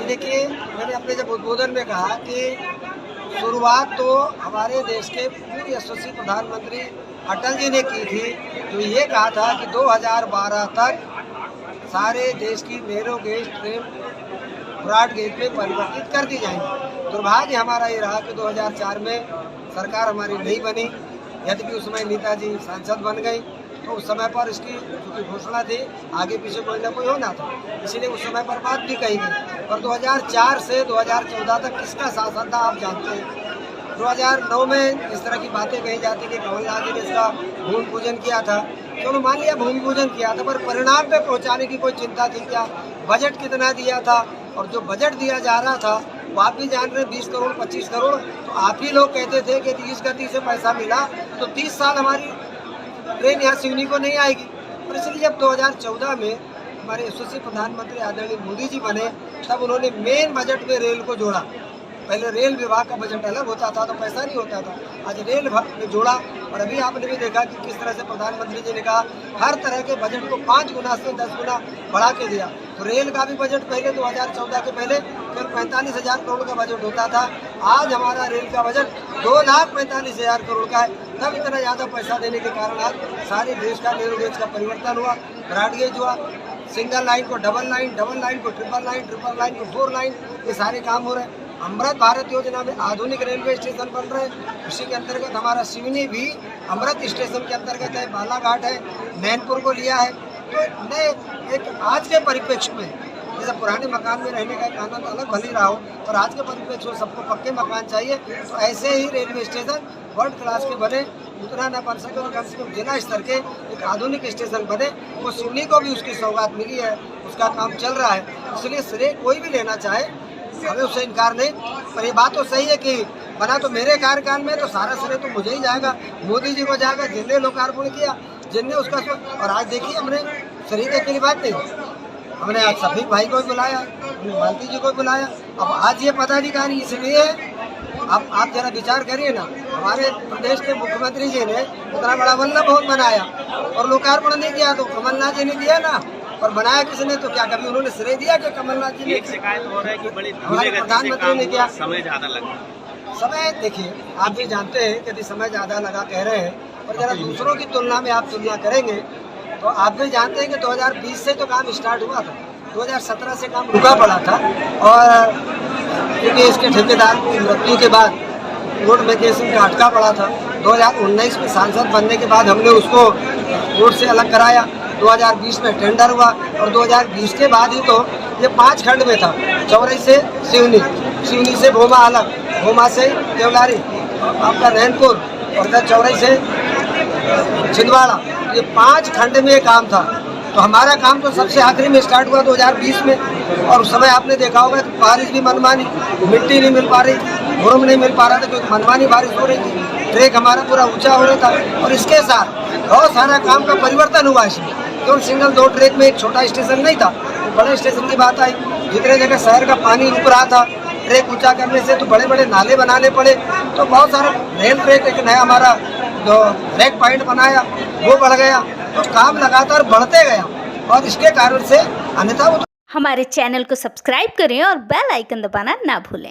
देखिए, मैंने अपने जब उद्बोधन में कहा कि शुरुआत तो हमारे देश के पूर्व यशस्वी प्रधानमंत्री अटल जी ने की थी, जो ये कहा था कि 2012 तक सारे देश की narrow gauge train broad gauge में परिवर्तित कर दी जाएंगी। दुर्भाग्य हमारा ये रहा कि 2004 में सरकार हमारी नहीं बनी, यद्यपि उस समय नेताजी सांसद बन गई, तो उस समय पर इसकी चूँकि घोषणा थी, आगे पीछे कोई ना कोई होना था, इसीलिए उस समय पर बात भी कही गई। पर 2004 से 2014 तक किसका शासन था आप जानते हैं। 2009 में इस तरह की बातें कही जाती कि कमलनाथ जी ने इसका भूमि पूजन किया था। चलो मान लिया भूमि पूजन किया था, पर परिणाम पे पहुंचाने की कोई चिंता थी क्या? बजट कितना दिया था? और जो बजट दिया जा रहा था वो आप भी जान रहे, 20 करोड़ 25 करोड़, तो आप ही लोग कहते थे कि 30 गति से पैसा मिला तो 30 साल हमारी ट्रेन यहाँ सिवनी को नहीं आएगी। और इसलिए जब 2014 में हमारे यशस्वी प्रधानमंत्री आदरणीय मोदी जी बने, तब उन्होंने मेन बजट में रेल को जोड़ा। पहले रेल विभाग का बजट अलग होता था तो पैसा नहीं होता था, आज रेल विभाग में जोड़ा। और अभी आपने भी देखा कि किस तरह से प्रधानमंत्री जी ने कहा हर तरह के बजट को 5 गुना से 10 गुना बढ़ा के दिया। तो रेल का भी बजट पहले 2014 के पहले फिर 45,000 करोड़ का बजट होता था, आज हमारा रेल का बजट 2,45,000 करोड़ का है। तब इतना ज़्यादा पैसा देने के कारण आज सारे देश का नैरो गेज का परिवर्तन हुआ, ब्रॉड गेज हुआ, सिंगल लाइन को डबल लाइन, डबल लाइन को ट्रिपल लाइन, ट्रिपल लाइन को 4 लाइन, ये सारे काम हो रहे हैं। अमृत भारत योजना में आधुनिक रेलवे स्टेशन बन रहे हैं, उसी के अंतर्गत हमारा सिवनी भी अमृत स्टेशन के अंतर्गत है, बालाघाट है, नैनपुर को लिया है। तो नए एक आज के परिप्रेक्ष्य में, जैसे पुराने मकान में रहने का एक आनंद अलग भले रहा हो, और आज के परिप्रेक्ष्य में सबको पक्के मकान चाहिए, तो ऐसे ही रेलवे स्टेशन वर्ल्ड क्लास के बने, उतना न बन सके और कम से कम जिला स्तर के एक आधुनिक स्टेशन बने। वो सिवनी को भी उसकी सौगात मिली है, उसका काम चल रहा है, इसलिए श्रेय कोई भी लेना चाहे हमें उससे इनकार नहीं। पर ये बात तो सही है कि बना तो मेरे कार्यकाल में, तो सारा श्रेय तो मुझे ही जाएगा, मोदी जी को जाएगा जिनने लोकार्पण किया, जिनने उसका। और आज देखिए हमने श्रेय के अकेली बात नहीं, हमने आज शफीक भाई को भी बुलाया, हमने मालती जी को भी बुलाया। अब आज ये पदाधिकारी इसलिए अब आप जरा विचार करिए ना, हमारे प्रदेश के मुख्यमंत्री जी ने इतना बड़ा वल्लभ भवन बनाया और लोकार्पण नहीं किया, तो कमलनाथ जी ने दिया ना, और बनाया किसने? तो क्या कभी उन्होंने श्रेय दिया कि कमलनाथ जी ने? एक शिकायत हो रहा है कि बड़ी हमारे प्रधानमंत्री ने किया। समय ज्यादा लगा। समय देखिए, आप भी जानते हैं कि यदि समय ज़्यादा लगा कह रहे हैं, और जरा दूसरों की तुलना में आप तुलना करेंगे तो आप भी जानते हैं कि 2020 से तो काम स्टार्ट हुआ था, 2017 से काम रुका पड़ा था। और क्योंकि इसके ठेकेदार की मृत्यु के बाद कोर्ट में केस का अटका पड़ा था, 2019 में सांसद बनने के बाद हमने उसको कोर्ट से अलग कराया, 2020 में टेंडर हुआ, और 2020 के बाद ही तो ये 5 खंड में था, चौरई से सिवनी, सिवनी से भोमा अलग, भोमा से देवलारी, आपका नैनपुर, और चौरई से छिंदवाड़ा, ये 5 खंड में काम था। तो हमारा काम तो सबसे आखिरी में स्टार्ट हुआ 2020 में, और उस समय आपने देखा होगा कि बारिश भी मनमानी, मिट्टी नहीं मिल पा रही थी, मुरम नहीं मिल पा रहा था, क्योंकि मनमानी बारिश हो रही थी, ट्रैक हमारा पूरा ऊंचा हो रहा था। और इसके साथ बहुत सारा काम का परिवर्तन हुआ इसमें, केवल सिंगल 2 ट्रैक में एक छोटा स्टेशन नहीं था, बड़े स्टेशन की बात आई। जितने जगह शहर का पानी रुक रहा था, ट्रैक ऊंचा करने से तो बड़े बड़े नाले बनाने पड़े, तो बहुत सारा रेल ट्रैक एक नया हमारा जो ट्रैक पॉइंट बनाया वो बढ़ गया, तो काम लगातार बढ़ते गया, और इसके कारण से अन्यथा। हमारे चैनल को सब्सक्राइब करें और बेल आइकन दबाना ना भूलें।